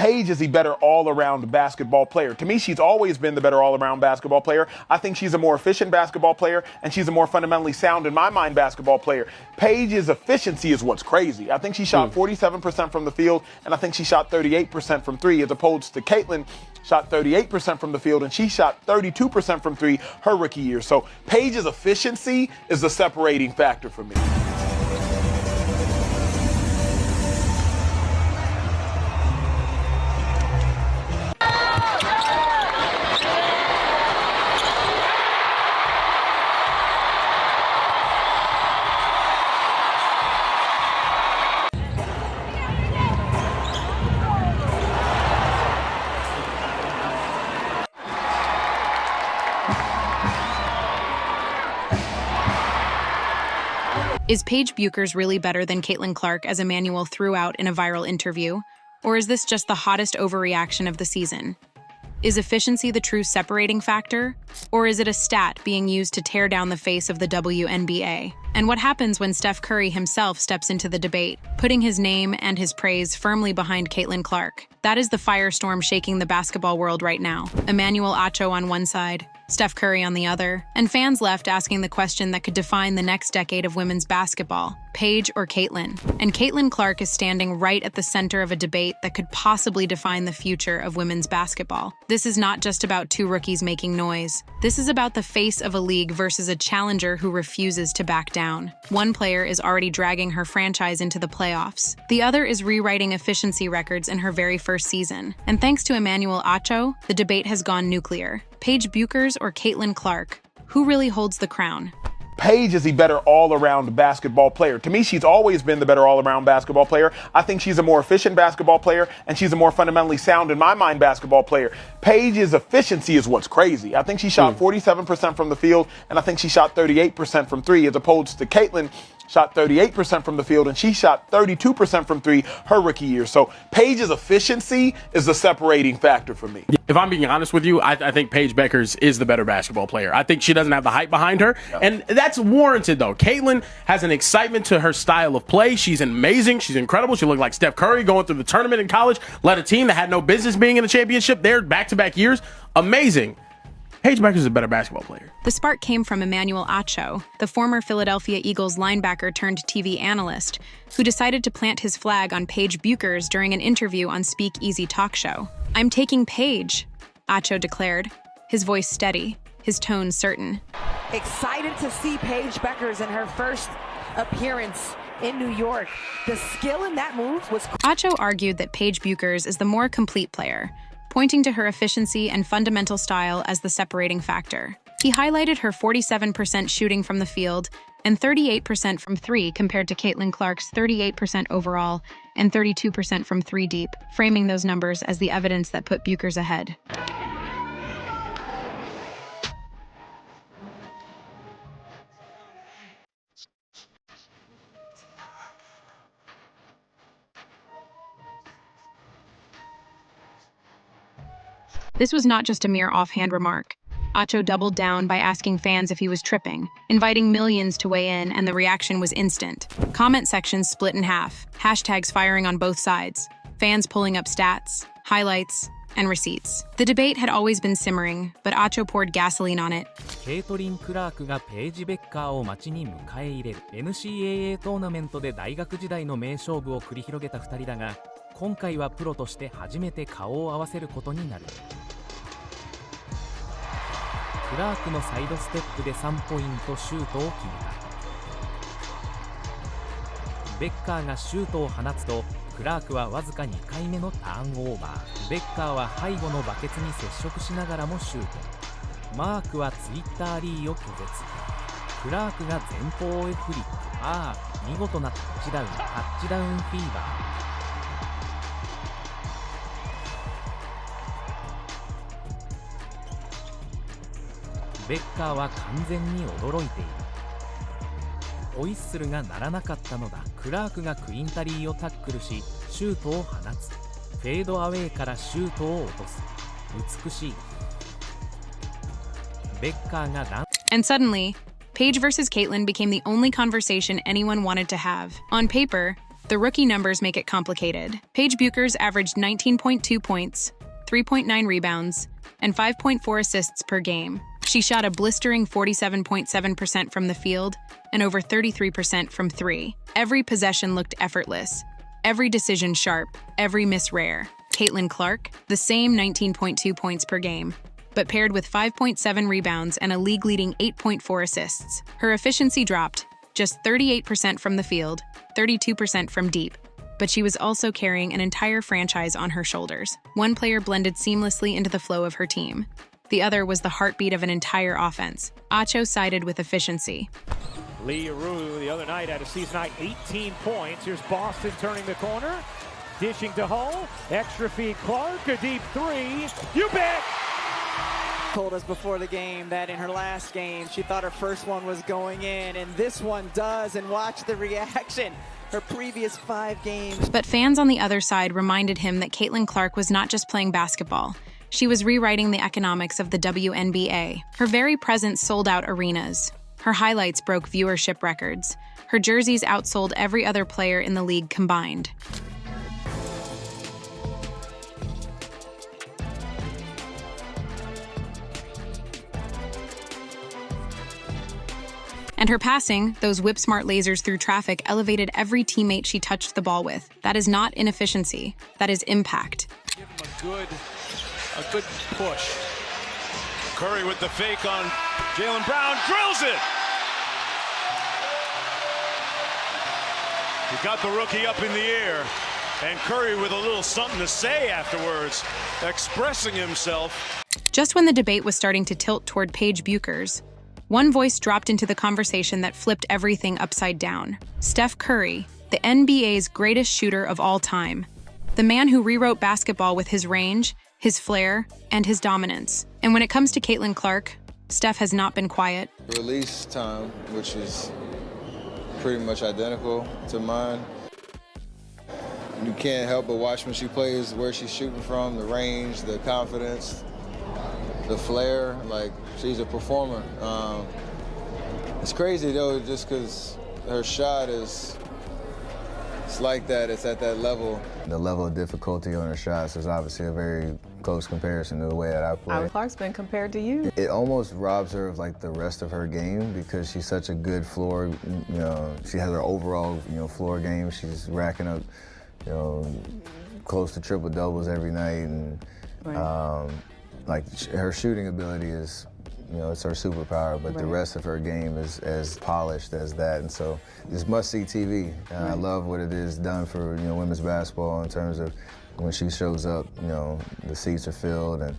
Paige is the better all-around basketball player. To me, she's always been the better all-around basketball player. I think she's a more efficient basketball player, and she's a more fundamentally sound, in my mind, basketball player. Paige's efficiency is what's crazy. I think she shot 47% from the field, and I think she shot 38% from three, as opposed to Caitlin shot 38% from the field, and she shot 32% from three her rookie year. So Paige's efficiency is the separating factor for me. Is Paige Bueckers really better than Caitlin Clark, as Emmanuel threw out in a viral interview? Or is this just the hottest overreaction of the season? Is efficiency the true separating factor? Or is it a stat being used to tear down the face of the WNBA? And what happens when Steph Curry himself steps into the debate, putting his name and his praise firmly behind Caitlin Clark? That is the firestorm shaking the basketball world right now. Emmanuel Acho on one side, Steph Curry on the other, and fans left asking the question that could define the next decade of women's basketball: Paige or Caitlin? And Caitlin Clark is standing right at the center of a debate that could possibly define the future of women's basketball. This is not just about two rookies making noise. This is about the face of a league versus a challenger who refuses to back down. One player is already dragging her franchise into the playoffs. The other is rewriting efficiency records in her very first season. And thanks to Emmanuel Acho, the debate has gone nuclear. Paige Bueckers or Caitlin Clark? Who really holds the crown? Paige is the better all-around basketball player. To me, she's always been the better all-around basketball player. I think she's a more efficient basketball player, and she's a more fundamentally sound, in my mind, basketball player. Paige's efficiency is what's crazy. I think she shot 47% from the field, and I think she shot 38% from three, as opposed to Caitlin shot 38% from the field, and she shot 32% from three her rookie year. So Paige's efficiency is the separating factor for me. If I'm being honest with you, I think Paige Bueckers is the better basketball player. I think she doesn't have the hype behind her, and that's warranted, though. Caitlin has an excitement to her style of play. She's amazing. She's incredible. She looked like Steph Curry going through the tournament in college, led a team that had no business being in the championship there back-to-back years. Amazing. Paige Bueckers is a better basketball player. The spark came from Emmanuel Acho, the former Philadelphia Eagles linebacker turned TV analyst, who decided to plant his flag on Paige Bueckers during an interview on Speak Easy Talk Show. "I'm taking Paige," Acho declared, his voice steady, his tone certain. Excited to see Paige Bueckers in her first appearance in New York. The skill in that move was... Acho argued that Paige Bueckers is the more complete player, pointing to her efficiency and fundamental style as the separating factor. He highlighted her 47% shooting from the field and 38% from three compared to Caitlin Clark's 38% overall and 32% from three deep, framing those numbers as the evidence that put Bueckers ahead. This was not just a mere offhand remark. Acho doubled down by asking fans if he was tripping, inviting millions to weigh in, and the reaction was instant. Comment sections split in half, hashtags firing on both sides, fans pulling up stats, highlights, and receipts. The debate had always been simmering, but Acho poured gasoline on it. ケイトリン・クラークがペイジ・ベッカーを街に迎え入れる NCAA トーナメントで大学時代の名勝負を繰り広げた2人だが、今回はプロとして初めて顔を合わせることになる。クラークのサイドステップで3ポイントシュートを決めた。ベッカーがシュートを放つと、クラークはわずか2回目のターンオーバー。ベッカーは背後のバケツに接触しながらもシュート。マークはツイッターリーを拒絶。クラークが前方へフリップ。見事なタッチダウンフィーバー。ベッカーは完全に驚いている。ホイッスルが鳴らなかったのだ。クラークがクインタリーをタックルし、シュートを放つ。フェードアウェイからシュートを落とす。美しい。ベッカーがラン。And suddenly, Paige versus Caitlin became the only conversation anyone wanted to have. On paper, The rookie numbers make it complicated. Paige Bueckers averaged 19.2 points, 3.9 rebounds, and 5.4 assists per game. She shot a blistering 47.7% from the field and over 33% from three. Every possession looked effortless, every decision sharp, every miss rare. Caitlin Clark, the same 19.2 points per game, but paired with 5.7 rebounds and a league-leading 8.4 assists. Her efficiency dropped, just 38% from the field, 32% from deep, but she was also carrying an entire franchise on her shoulders. One player blended seamlessly into the flow of her team. The other was the heartbeat of an entire offense. Acho sided with efficiency. Lee Aru the other night had a season-high 18 points. Here's Boston turning the corner. Dishing to Hull. Extra feed Clark. A deep three. You bet! Told us before the game that in her last game, she thought her first one was going in, and this one does, and watch the reaction. Her previous 5 games. But fans on the other side reminded him that Caitlin Clark was not just playing basketball. She was rewriting the economics of the WNBA. Her very presence sold out arenas. Her highlights broke viewership records. Her jerseys outsold every other player in the league combined. And her passing, those whip-smart lasers through traffic, elevated every teammate she touched the ball with. That is not inefficiency. That is impact. Give him a good push. Curry with the fake on Jaylen Brown, drills it! He got the rookie up in the air, and Curry with a little something to say afterwards, expressing himself. Just when the debate was starting to tilt toward Paige Bueckers, one voice dropped into the conversation that flipped everything upside down. Steph Curry, the NBA's greatest shooter of all time. The man who rewrote basketball with his range, his flair, and his dominance. And when it comes to Caitlin Clark, Steph has not been quiet. Release time, which is pretty much identical to mine. You can't help but watch when she plays, where she's shooting from, the range, the confidence, the flair. Like, she's a performer. It's crazy though, just because her shot is, it's like that, it's at that level. The level of difficulty on her shots is obviously a very close comparison to the way that I play. Clark's been compared to you. It almost robs her of like the rest of her game because she's such a good floor, she has her overall, floor game. She's racking up, close to triple doubles every night, and Right. Her shooting ability is, it's her superpower, but the rest of her game is as polished as that, and so it's must-see TV. I love what it is done for women's basketball in terms of when she shows up, the seats are filled. And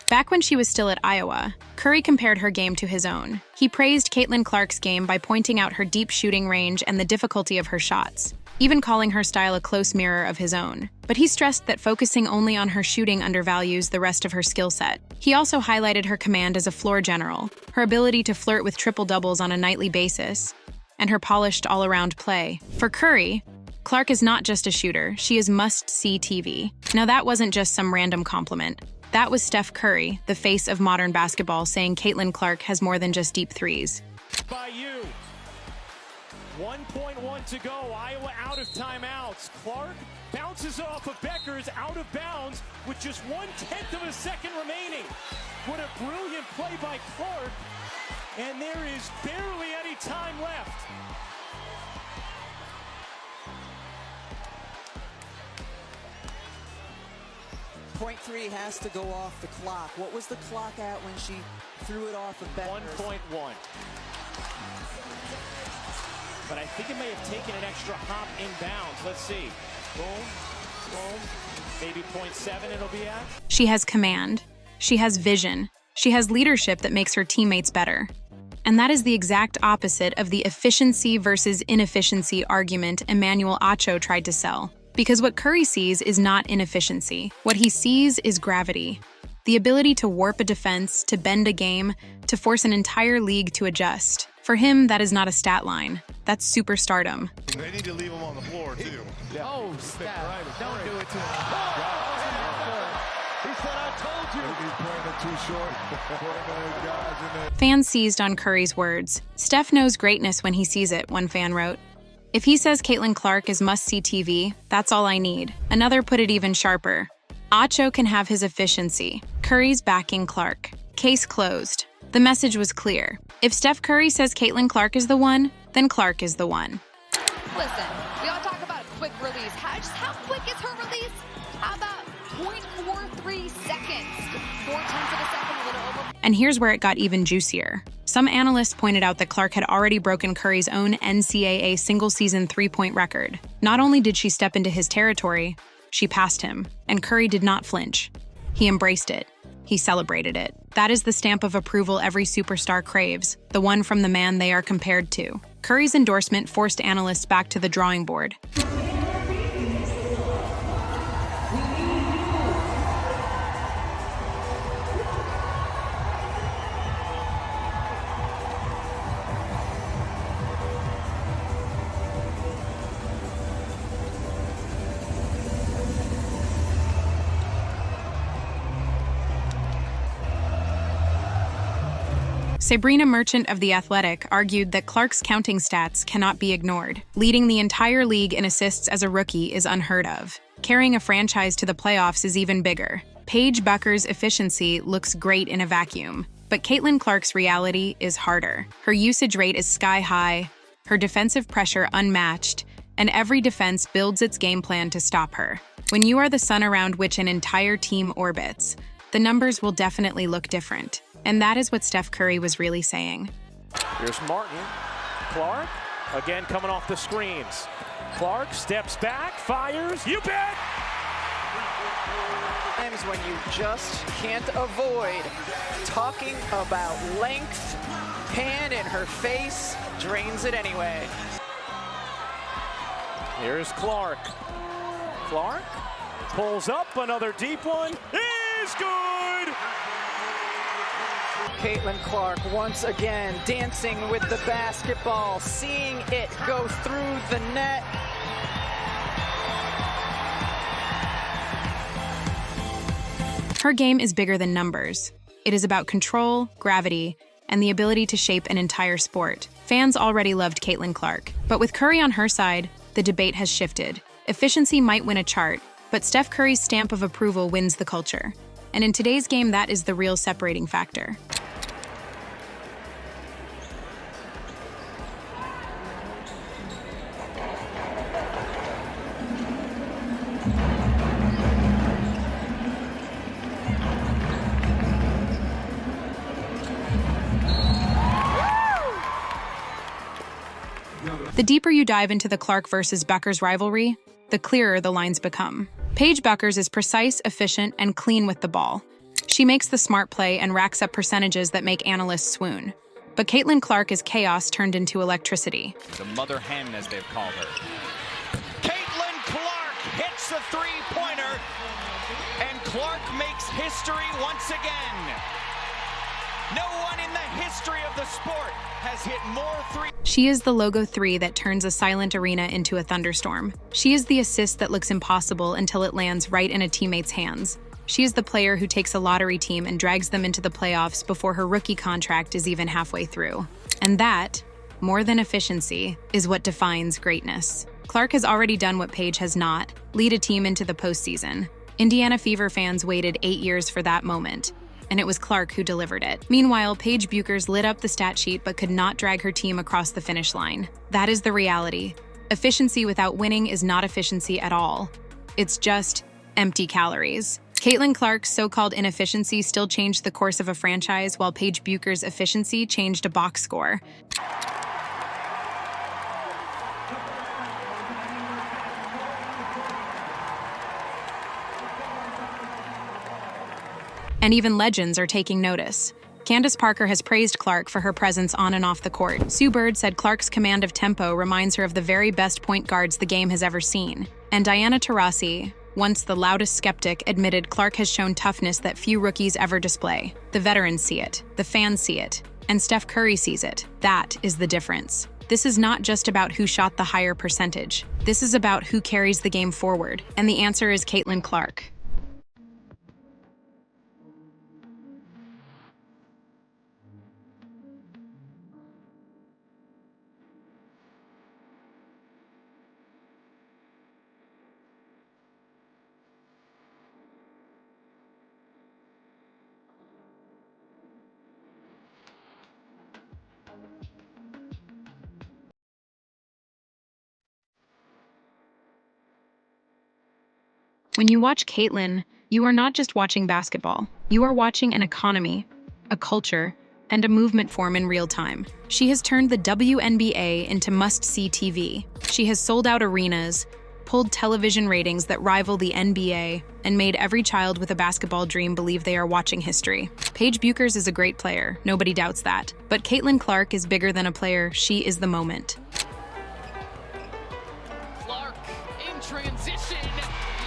Back when she was still at Iowa, Curry compared her game to his own. He praised Caitlin Clark's game by pointing out her deep shooting range and the difficulty of her shots, even calling her style a close mirror of his own. But he stressed that focusing only on her shooting undervalues the rest of her skill set. He also highlighted her command as a floor general, her ability to flirt with triple-doubles on a nightly basis, and her polished all-around play. For Curry, Clark is not just a shooter, she is must-see TV. Now that wasn't just some random compliment. That was Steph Curry, the face of modern basketball, saying Caitlin Clark has more than just deep threes. By you. 1.1 to go. Iowa out of timeouts. Clark bounces off of Bueckers out of bounds with just 1/10 of a second remaining. What a brilliant play by Clark. And there is barely any time left. Point 3 has to go off the clock. What was the clock at when she threw it off of Bueckers? 1.1. But I think it may have taken an extra hop inbounds. Let's see. Boom, boom. Maybe 0.7 it'll be at. She has command. She has vision. She has leadership that makes her teammates better. And that is the exact opposite of the efficiency versus inefficiency argument Emmanuel Acho tried to sell. Because what Curry sees is not inefficiency. What he sees is gravity. The ability to warp a defense, to bend a game, to force an entire league to adjust. For him, that is not a stat line. That's superstardom. They need to leave him on the floor, too. Oh, Steph. Don't do it to him. He said, I told you. He's playing it too short. Fans seized on Curry's words. Steph knows greatness when he sees it, one fan wrote. If he says Caitlin Clark is must-see TV, that's all I need. Another put it even sharper. Acho can have his efficiency. Curry's backing Clark. Case closed. The message was clear. If Steph Curry says Caitlin Clark is the one, then Clark is the one. Listen, we all talk about a quick release. How quick is her release? How about 0.43 seconds? 0.4 of a second, a little over. And here's where it got even juicier. Some analysts pointed out that Clark had already broken Curry's own NCAA single-season three-point record. Not only did she step into his territory, she passed him, and Curry did not flinch. He embraced it. He celebrated it. That is the stamp of approval every superstar craves, the one from the man they are compared to. Curry's endorsement forced analysts back to the drawing board. Sabrina Merchant of The Athletic argued that Clark's counting stats cannot be ignored. Leading the entire league in assists as a rookie is unheard of. Carrying a franchise to the playoffs is even bigger. Paige Bueckers' efficiency looks great in a vacuum, but Caitlin Clark's reality is harder. Her usage rate is sky high, her defensive pressure unmatched, and every defense builds its game plan to stop her. When you are the sun around which an entire team orbits, the numbers will definitely look different. And that is what Steph Curry was really saying. Here's Martin. Clark, again coming off the screens. Clark steps back, fires, you bet! Times when you just can't avoid talking about length, hand in her face, drains it anyway. Here's Clark. Clark pulls up, another deep one, is good! Caitlin Clark once again dancing with the basketball, seeing it go through the net. Her game is bigger than numbers. It is about control, gravity, and the ability to shape an entire sport. Fans already loved Caitlin Clark, but with Curry on her side, the debate has shifted. Efficiency might win a chart, but Steph Curry's stamp of approval wins the culture. And in today's game, that is the real separating factor. The deeper you dive into the Clark versus Bueckers rivalry, the clearer the lines become. Paige Bueckers is precise, efficient, and clean with the ball. She makes the smart play and racks up percentages that make analysts swoon. But Caitlin Clark is chaos turned into electricity. The mother hen, as they've called her. Caitlin Clark hits a three-pointer, and Clark makes history once again. No one in the history of the sport has hit more threes. She is the logo 3 that turns a silent arena into a thunderstorm. She is the assist that looks impossible until it lands right in a teammate's hands. She is the player who takes a lottery team and drags them into the playoffs before her rookie contract is even halfway through. And that, more than efficiency, is what defines greatness. Clark has already done what Paige has not: lead a team into the postseason. Indiana Fever fans waited 8 years for that moment, and it was Clark who delivered it. Meanwhile, Paige Bueckers lit up the stat sheet but could not drag her team across the finish line. That is the reality. Efficiency without winning is not efficiency at all. It's just empty calories. Caitlin Clark's so-called inefficiency still changed the course of a franchise, while Paige Bueckers' efficiency changed a box score. And even legends are taking notice. Candace Parker has praised Clark for her presence on and off the court. Sue Bird said Clark's command of tempo reminds her of the very best point guards the game has ever seen. And Diana Taurasi, once the loudest skeptic, admitted Clark has shown toughness that few rookies ever display. The veterans see it, the fans see it, and Steph Curry sees it. That is the difference. This is not just about who shot the higher percentage. This is about who carries the game forward. And the answer is Caitlin Clark. When you watch Caitlin, you are not just watching basketball. You are watching an economy, a culture, and a movement form in real time. She has turned the WNBA into must-see TV. She has sold out arenas, pulled television ratings that rival the NBA, and made every child with a basketball dream believe they are watching history. Paige Bueckers is a great player, nobody doubts that. But Caitlin Clark is bigger than a player, she is the moment. Clark in transition.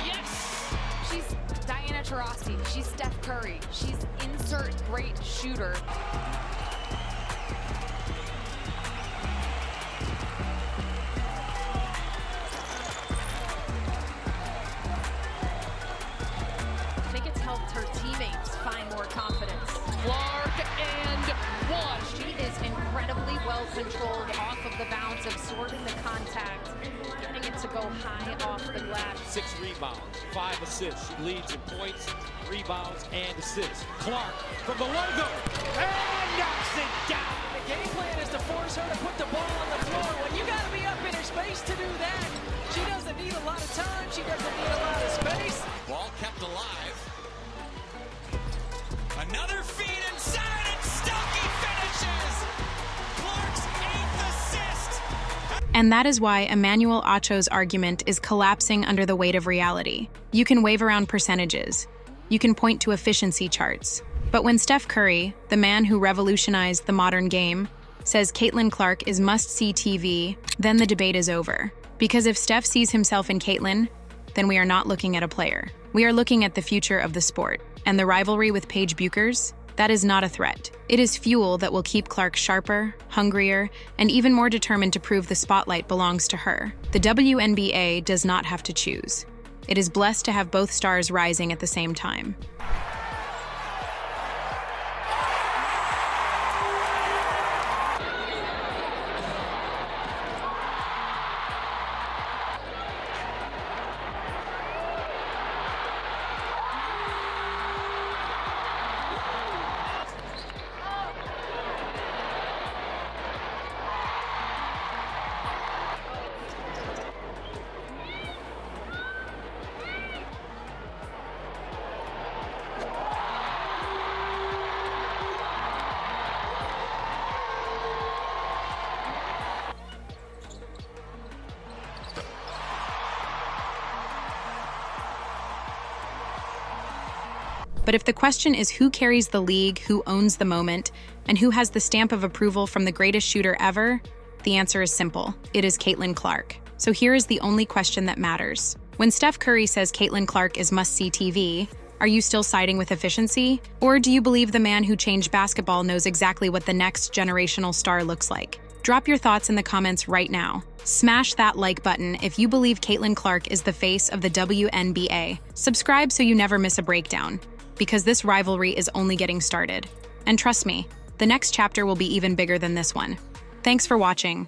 Yes! She's Diana Taurasi. She's Steph Curry. She's insert great shooter. I think it's helped her teammates find more confidence. Clark and one. She is incredibly well controlled off of the bounce, absorbing the contact, getting it to go high off the glass. 6 rebounds, 5 assists. She leads in points, rebounds, and assists. Clark from the logo and knocks it down. The game plan is to force her to put the ball on the floor. When you got to be up in her space to do that, she doesn't need a lot of time. She doesn't need a lot of space. Ball kept alive. Another feed inside, and Stuckey finishes. Clark's 8th assist. And that is why Emmanuel Acho's argument is collapsing under the weight of reality. You can wave around percentages. You can point to efficiency charts. But when Steph Curry, the man who revolutionized the modern game, says Caitlin Clark is must-see TV, then the debate is over. Because if Steph sees himself in Caitlin, then we are not looking at a player. We are looking at the future of the sport. And the rivalry with Paige Bueckers? That is not a threat. It is fuel that will keep Clark sharper, hungrier, and even more determined to prove the spotlight belongs to her. The WNBA does not have to choose. It is blessed to have both stars rising at the same time. But if the question is who carries the league, who owns the moment, and who has the stamp of approval from the greatest shooter ever, the answer is simple. It is Caitlin Clark. So here is the only question that matters. When Steph Curry says Caitlin Clark is must-see TV, are you still siding with efficiency? Or do you believe the man who changed basketball knows exactly what the next generational star looks like? Drop your thoughts in the comments right now. Smash that like button if you believe Caitlin Clark is the face of the WNBA. Subscribe so you never miss a breakdown, because this rivalry is only getting started. And trust me, the next chapter will be even bigger than this one. Thanks for watching.